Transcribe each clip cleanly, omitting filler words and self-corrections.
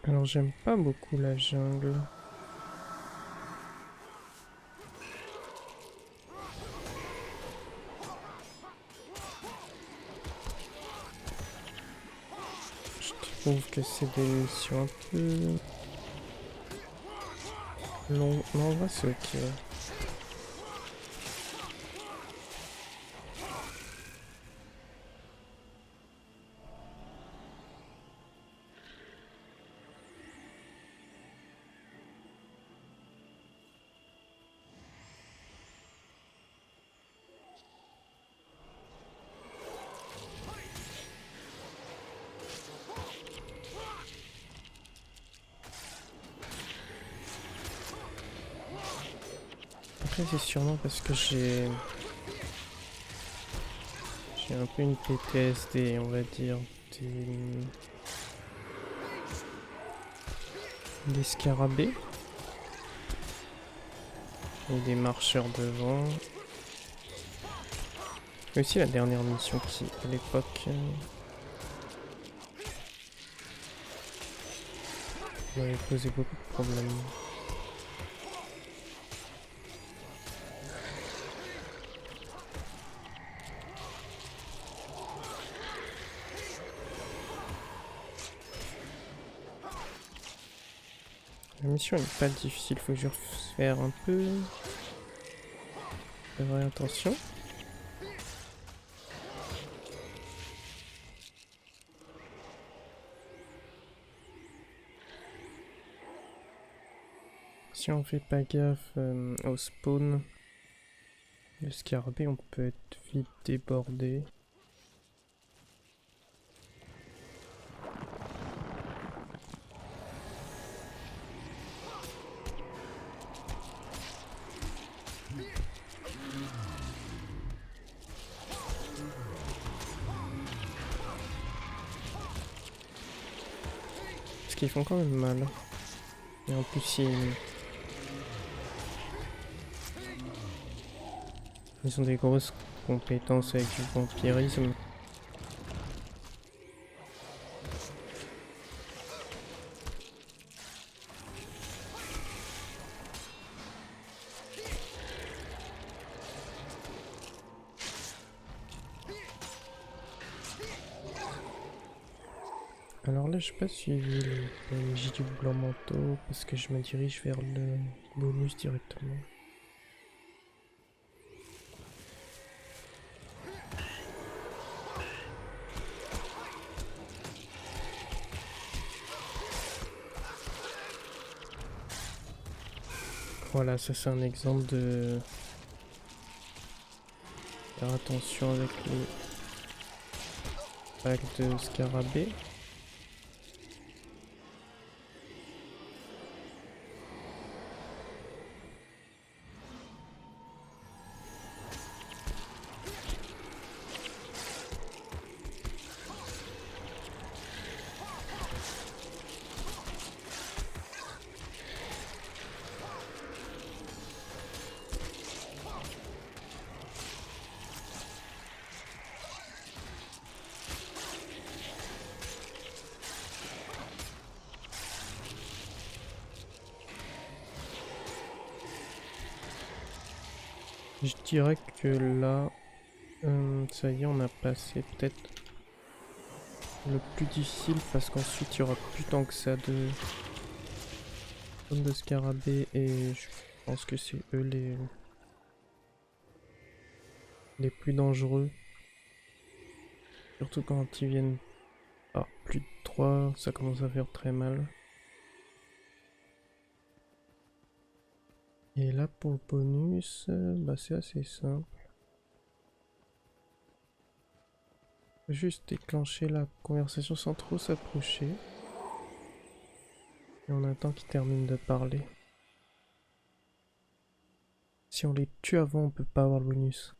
Alors j'aime pas beaucoup la jungle. Je trouve que c'est des missions un peu longues. Non, en vrai c'est ok. Après c'est sûrement parce que j'ai un peu une PTSD, on va dire, des scarabées et des marcheurs devant. Mais aussi la dernière mission qui, à l'époque, m'avait posé beaucoup de problèmes. La mission est pas difficile, faut juste faire un peu de vraie attention. Si on fait pas gaffe au spawn, le scarabée, on peut être vite débordé. Parce qu'ils font quand même mal. Et en plus, ils ont des grosses compétences avec du vampirisme. Alors là, j'ai pas suivi le PNJ du blanc manteau parce que je me dirige vers le bonus directement. Voilà, ça c'est un exemple de faire attention avec les packs de scarabée. Je dirais que là, ça y est, on a passé peut-être le plus difficile parce qu'ensuite il y aura plus tant que ça de scarabées et je pense que c'est eux les plus dangereux. Surtout quand ils viennent par plus de 3, ça commence à faire très mal. Et là pour le bonus, bah c'est assez simple. Juste déclencher la conversation sans trop s'approcher. Et on attend qu'ils terminent de parler. Si on les tue avant, on peut pas avoir le bonus.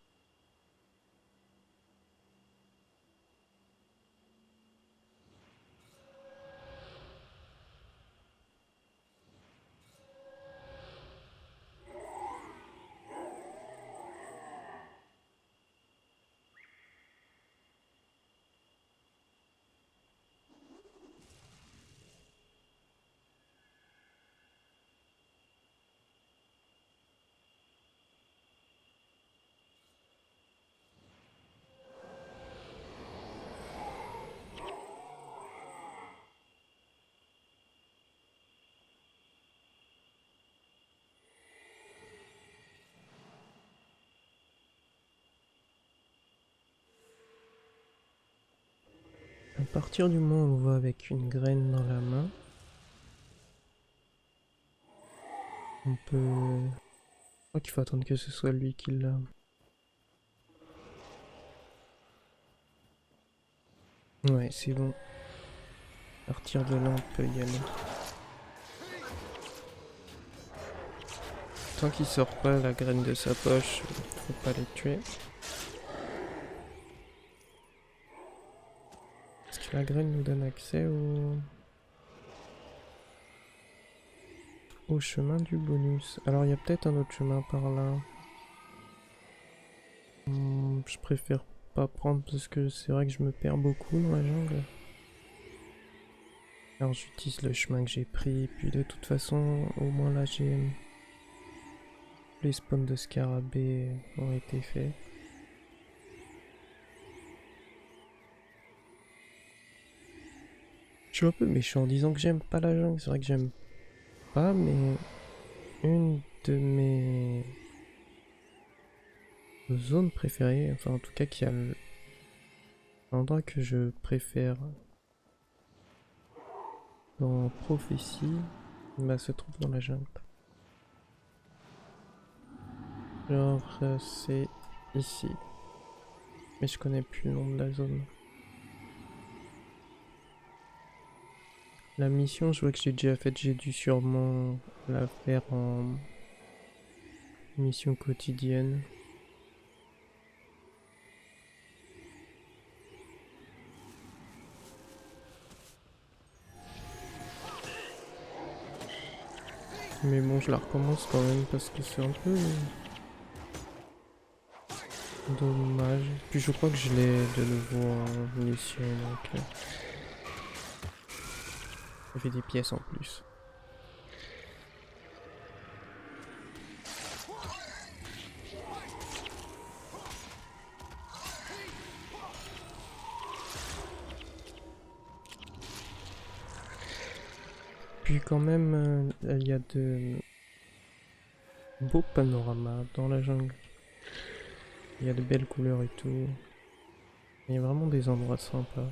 partir du moment où on va avec une graine dans la main, on peut... Je crois qu'il faut attendre que ce soit lui qui l'a. Ouais, c'est bon. À partir de là, on peut y aller. Tant qu'il sort pas la graine de sa poche, faut pas les tuer. Est-ce que la graine nous donne accès au chemin du bonus? Alors il y a peut-être un autre chemin par là. Je préfère pas prendre parce que c'est vrai que je me perds beaucoup dans la jungle. Alors j'utilise le chemin que j'ai pris, puis de toute façon, au moins là j'ai... Les spawns de scarabées ont été faits. Je suis un peu méchant en disant que j'aime pas la jungle, c'est vrai que j'aime pas, mais une de mes zones préférées, enfin en tout cas qui a l'endroit que je préfère dans Prophétie, bah, se trouve dans la jungle. Genre c'est ici. Mais je connais plus le nom de la zone. La mission, je vois que j'ai déjà faite, j'ai dû sûrement la faire en mission quotidienne. Mais bon, je la recommence quand même parce que c'est un peu dommage. Puis je crois que je l'ai de nouveau en mission, donc ça fait des pièces en plus. Puis quand même, il y a de beaux panoramas dans la jungle. Il y a de belles couleurs et tout. Il y a vraiment des endroits sympas.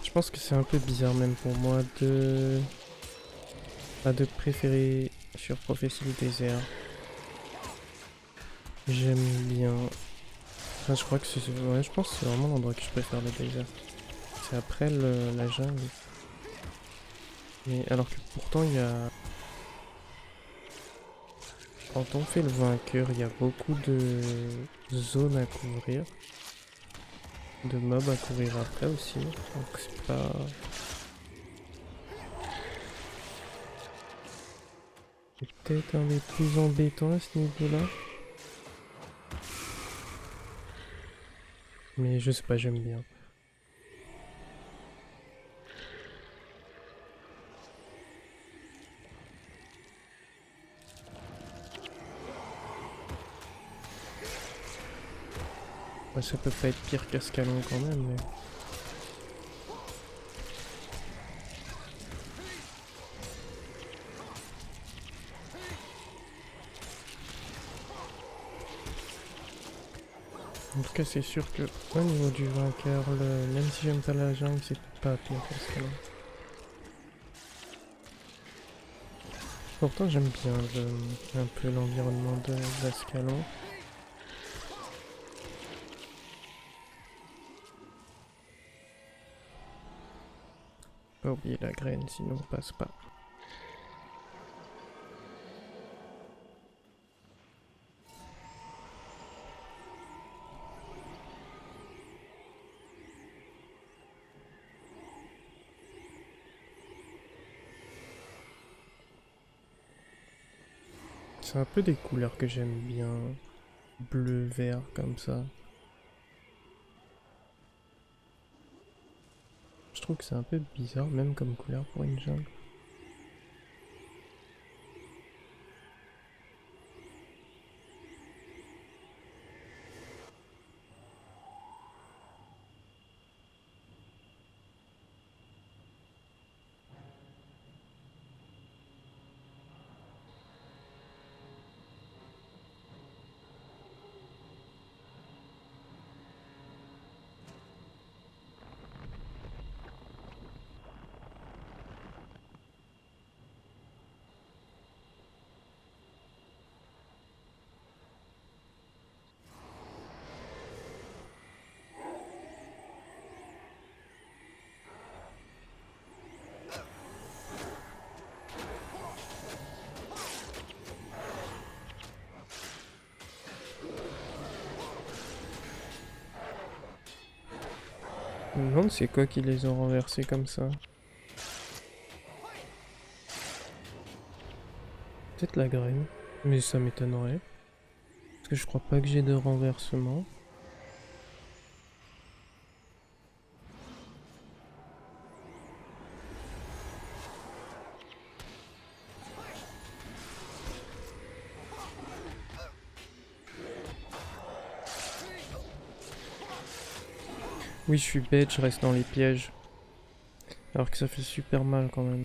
Je pense que c'est un peu bizarre même pour moi de préférer sur Prophétie le désert. J'aime bien. Enfin, je crois que c'est... Ouais, je pense que c'est vraiment l'endroit que je préfère le désert. C'est après la jungle. Mais alors que pourtant il y a... Quand on fait le vainqueur, il y a beaucoup de zones à couvrir. De mobs à couvrir après aussi. Donc c'est pas... C'est peut-être un des plus embêtants à ce niveau-là. Mais je sais pas, j'aime bien. Ouais, ça peut pas être pire qu'Ascalon quand même, mais... En tout cas, c'est sûr que au niveau du vainqueur, même si j'aime pas la jungle, c'est pas pire qu'Ascalon. Pourtant, j'aime bien un peu l'environnement de l'Ascalon. Pas oublier la graine, sinon on passe pas. C'est un peu des couleurs que j'aime bien. Bleu, vert, comme ça. Je trouve que c'est un peu bizarre, même comme couleur pour une jungle. Je me demande c'est quoi qui les ont renversés comme ça. Peut-être la graine. Mais ça m'étonnerait. Parce que je crois pas que j'ai de renversement. Oui, je suis bête, je reste dans les pièges. Alors que ça fait super mal quand même.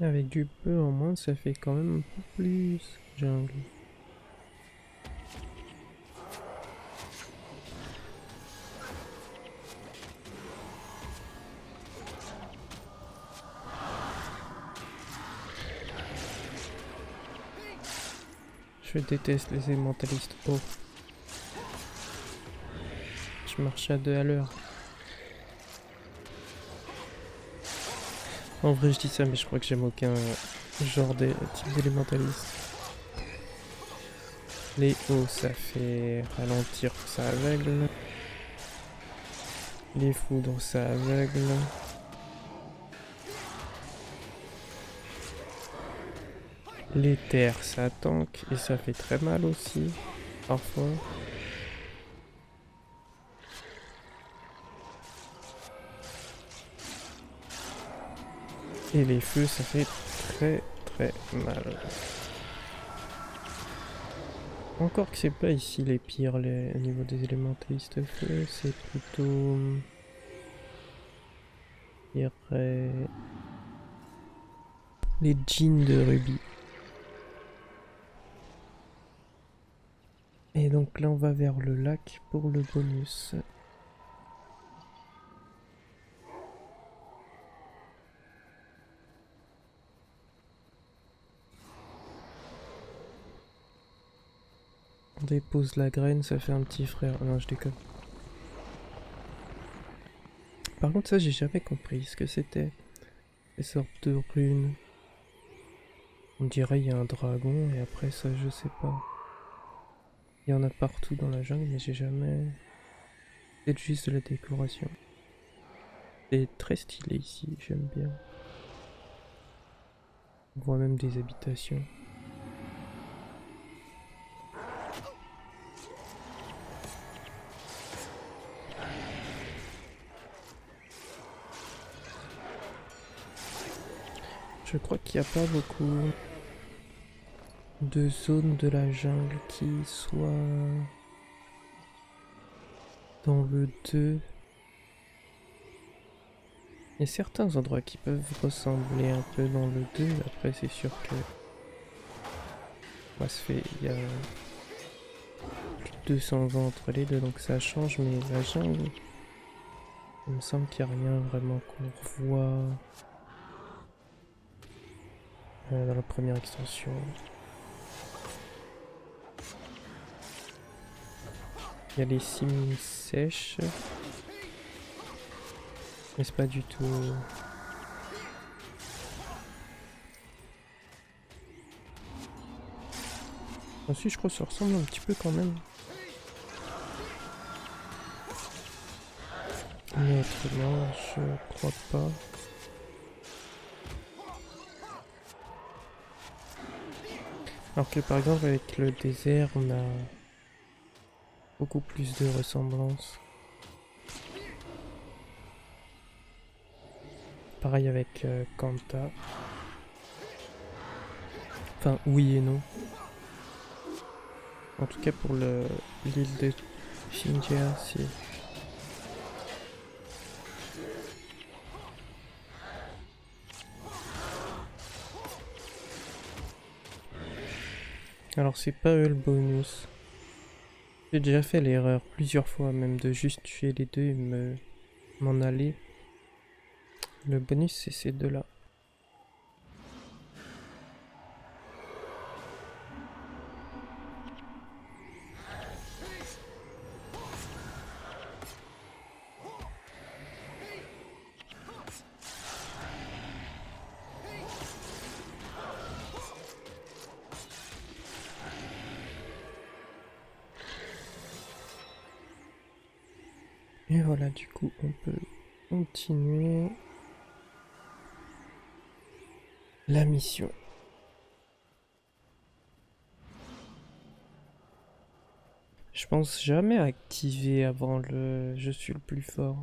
Avec du peu en moins, ça fait quand même un peu plus jungle. Je déteste les élémentalistes. Oh, je marche à 2 à l'heure. En vrai, je dis ça, mais je crois que j'aime aucun genre de type d'élémentaliste. Les hauts, ça fait ralentir, ça aveugle. Les foudres, ça aveugle. Les terres, ça tank et ça fait très mal aussi, parfois. Et les feux, ça fait très très mal. Encore que c'est pas ici les pires au niveau des élémentalistes feu, c'est plutôt... je dirais... les jeans de Ruby. Et donc là on va vers le lac pour le bonus. On dépose la graine, ça fait un petit frère. Non, je déconne. Par contre ça j'ai jamais compris ce que c'était. Ces sortes de runes. On dirait il y a un dragon et après ça je sais pas. Il y en a partout dans la jungle mais j'ai jamais... C'est juste de la décoration. C'est très stylé ici, j'aime bien. On voit même des habitations. Je crois qu'il n'y a pas beaucoup de zones de la jungle qui soient dans le 2. Il y a certains endroits qui peuvent ressembler un peu dans le 2. Après c'est sûr que ça se fait, il y a plus de 200 ans entre les deux donc ça change, mais la jungle, il me semble qu'il n'y a rien vraiment qu'on revoit dans la première extension. Il y a les cimes sèches. Mais c'est pas du tout... Ensuite je crois que ça ressemble un petit peu quand même. Mais autrement je crois pas. Alors que par exemple avec le désert, on a beaucoup plus de ressemblances. Pareil avec Kanta. Enfin, oui et non. En tout cas pour l'île de Shinja, si. Alors c'est pas eux le bonus. J'ai déjà fait l'erreur plusieurs fois même de juste tuer les deux et m'en aller. Le bonus c'est ces deux-là. Et voilà, du coup, on peut continuer la mission. Je pense jamais activer avant le je suis le plus fort.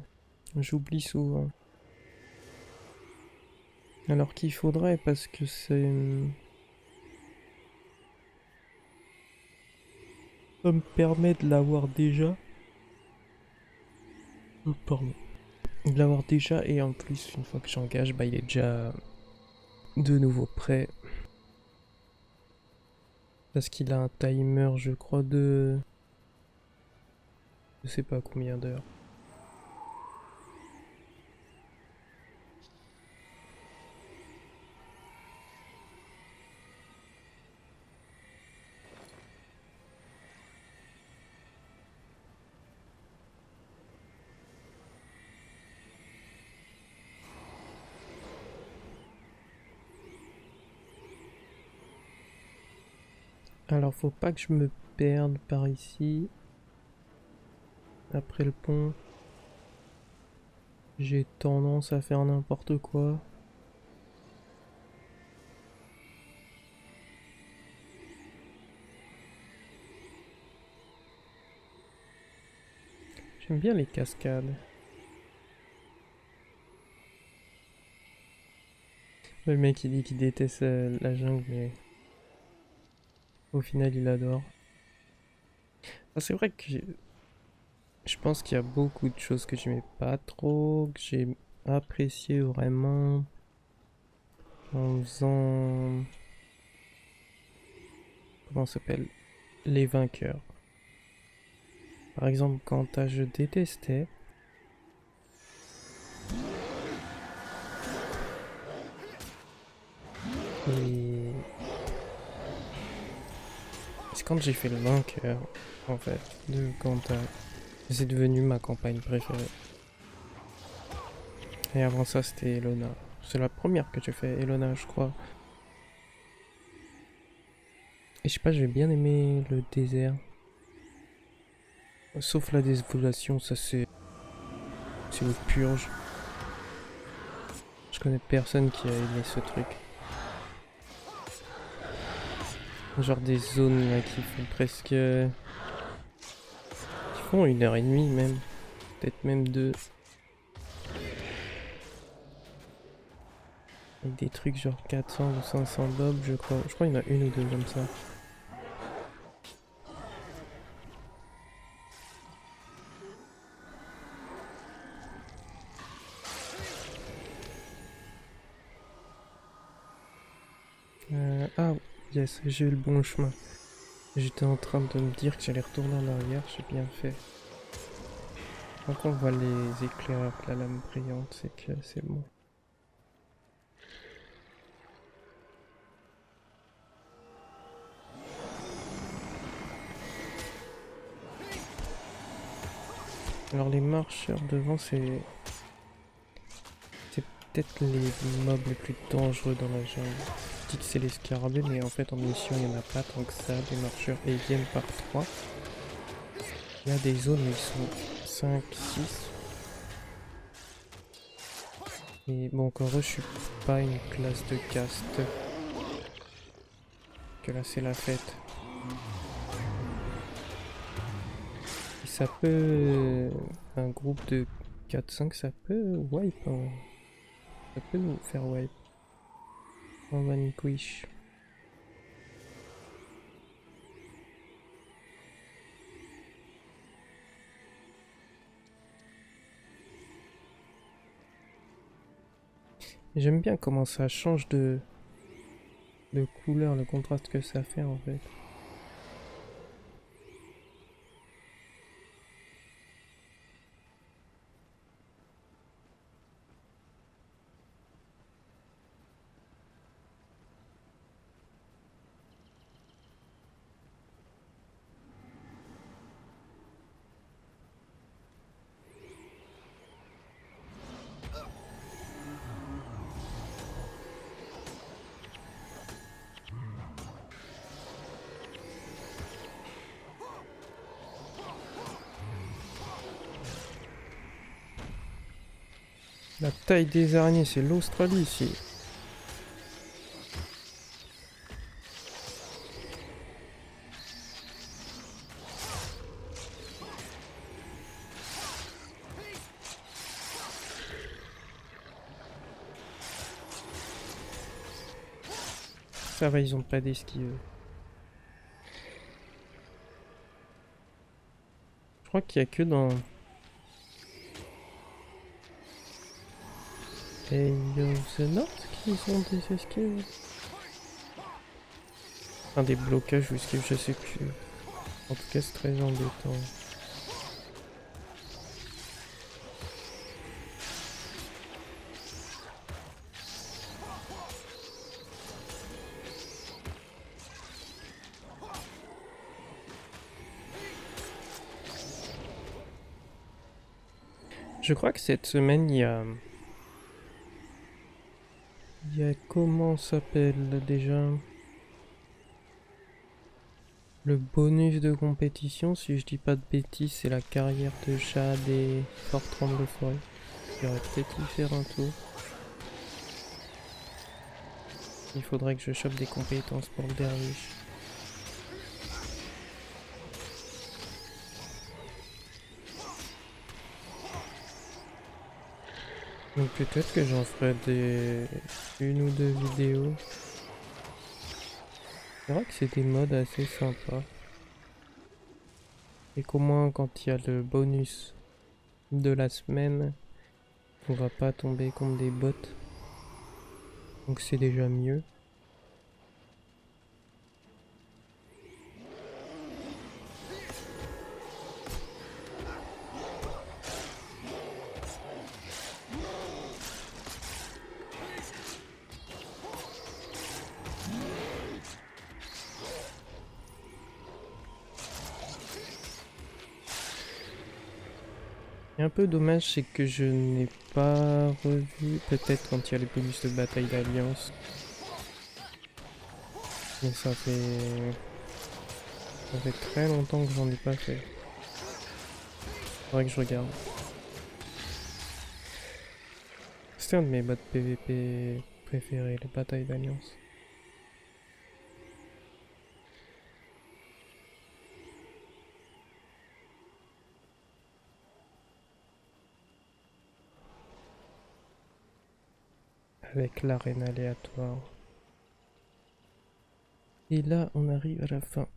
J'oublie souvent. Alors qu'il faudrait parce que c'est... Ça me permet de l'avoir déjà. Pardon. De l'avoir déjà et en plus une fois que j'engage, bah il est déjà de nouveau prêt. Parce qu'il a un timer je crois de... Je sais pas combien d'heures. Alors faut pas que je me perde par ici. Après le pont. J'ai tendance à faire n'importe quoi. J'aime bien les cascades. Le mec il dit qu'il déteste la jungle mais au final il adore. Ah, c'est vrai que je pense qu'il y a beaucoup de choses que j'aimais pas trop, que j'ai apprécié vraiment en faisant... Comment ça s'appelle? Les vainqueurs. Par exemple, Kanta, je détestais. Et c'est quand j'ai fait le vainqueur, en fait, de Kanta. C'est devenu ma campagne préférée. Et avant ça, c'était Elona. C'est la première que j'ai fait, Elona, je crois. Et je sais pas, j'ai bien aimé le désert. Sauf la désolation, ça c'est une purge. Je connais personne qui a aimé ce truc. Genre des zones là, qui font presque... qui font 1h30 même. Peut-être même 2. Avec des trucs genre 400 ou 500 bobs, je crois. Je crois qu'il y en a une ou deux comme ça. Ah, yes, j'ai eu le bon chemin. J'étais en train de me dire que j'allais retourner en arrière, j'ai bien fait. Quand on voit les éclairs, la lame brillante, c'est que c'est bon. Alors les marcheurs devant, c'est peut-être les mobs les plus dangereux dans la jungle. Je dis que c'est les scarabées, mais en fait en mission il n'y en a pas tant que ça, des marcheurs, et ils viennent par 3. Il y a des zones où ils sont 5, 6. Et bon, encore eux, je suis pas une classe de caste. que là c'est la fête. Et ça peut... un groupe de 4-5, ça peut wipe. Hein. Ça peut nous faire wipe. En vanquish. J'aime bien comment ça change de couleur, le contraste que ça fait en fait. La taille des araignées, c'est l'Australie ici. Ça va, ils ont pas d'esquive. Je crois qu'il y a que dans Hey of the North qu'ils ont des esquives. Enfin, des blocages ou esquives, je sais plus. En tout cas, c'est très embêtant. Je crois que cette semaine, il y a comment s'appelle déjà le bonus de compétition, si je dis pas de bêtises, c'est la carrière de Jade et Fort Tremble-Forêt. J'aurais peut-être y faire un tour. Il faudrait que je chope des compétences pour le derviche. Donc peut-être que j'en ferai une ou deux vidéos. C'est vrai que c'est des modes assez sympas. Et qu'au moins quand il y a le bonus de la semaine, on va pas tomber contre des bots. Donc c'est déjà mieux. Et un peu dommage, c'est que je n'ai pas revu, peut-être quand il y a les bonus de bataille d'alliance. Mais ça fait très longtemps que j'en ai pas fait. Faudrait que je regarde. C'était un de mes modes PVP préférés, les batailles d'alliance. Avec l'arène aléatoire. Et là, on arrive à la fin.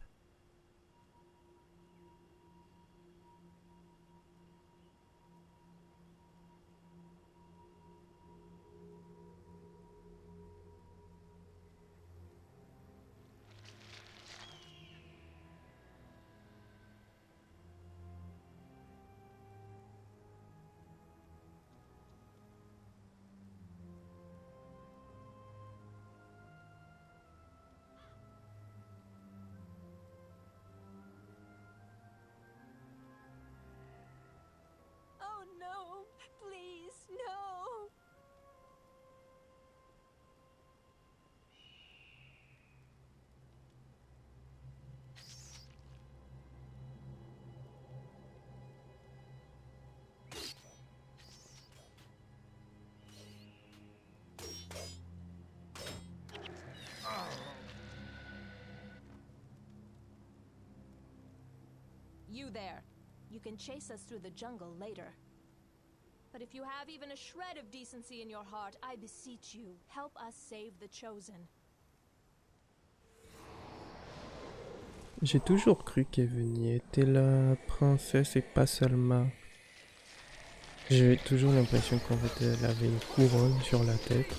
You there. You can chase us through the jungle later. But if you have even a shred of decency in your heart, I beseech you, help us save the Chosen. J'ai toujours cru qu'Evenie était la princesse et pas Salma. J'ai toujours l'impression qu'en fait elle avait une couronne sur la tête.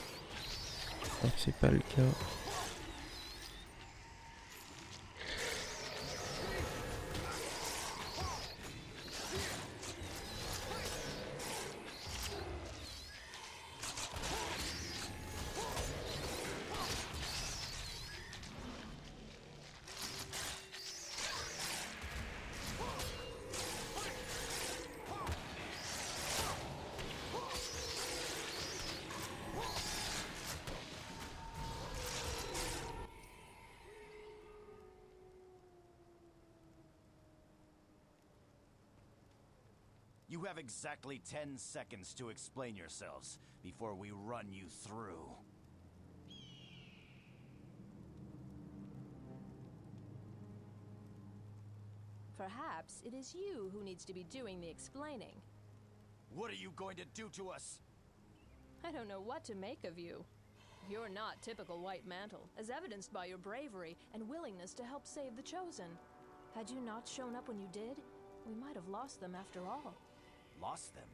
Alors que c'est pas le cas. You have exactly 10 seconds to explain yourselves before we run you through. Perhaps it is you who needs to be doing the explaining. What are you going to do to us? I don't know what to make of you. You're not typical White Mantle, as evidenced by your bravery and willingness to help save the Chosen. Had you not shown up when you did, we might have lost them after all. Lost them?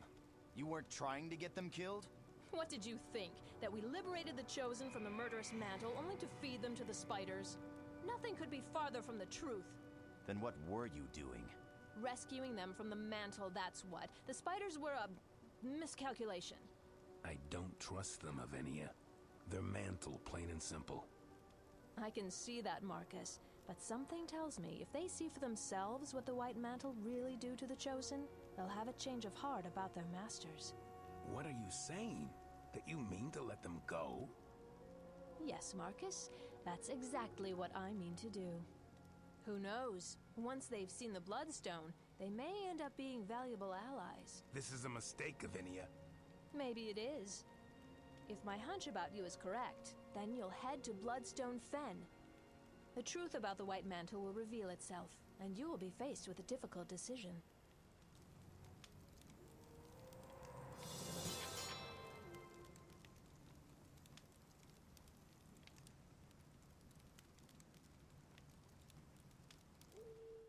You weren't trying to get them killed? What did you think? That we liberated the Chosen from the murderous Mantle only to feed them to the spiders? Nothing could be farther from the truth. Then what were you doing? Rescuing them from the Mantle, that's what. The spiders were a miscalculation. I don't trust them, Avenia. They're Mantle, plain and simple. I can see that, Marcus. But something tells me if they see for themselves what the White Mantle really do to the Chosen, they'll have a change of heart about their masters. What are you saying? That you mean to let them go? Yes, Marcus. That's exactly what I mean to do. Who knows? Once they've seen the Bloodstone, they may end up being valuable allies. This is a mistake, Avenia. Maybe it is. If my hunch about you is correct, then you'll head to Bloodstone Fen. The truth about the White Mantle will reveal itself, and you will be faced with a difficult decision.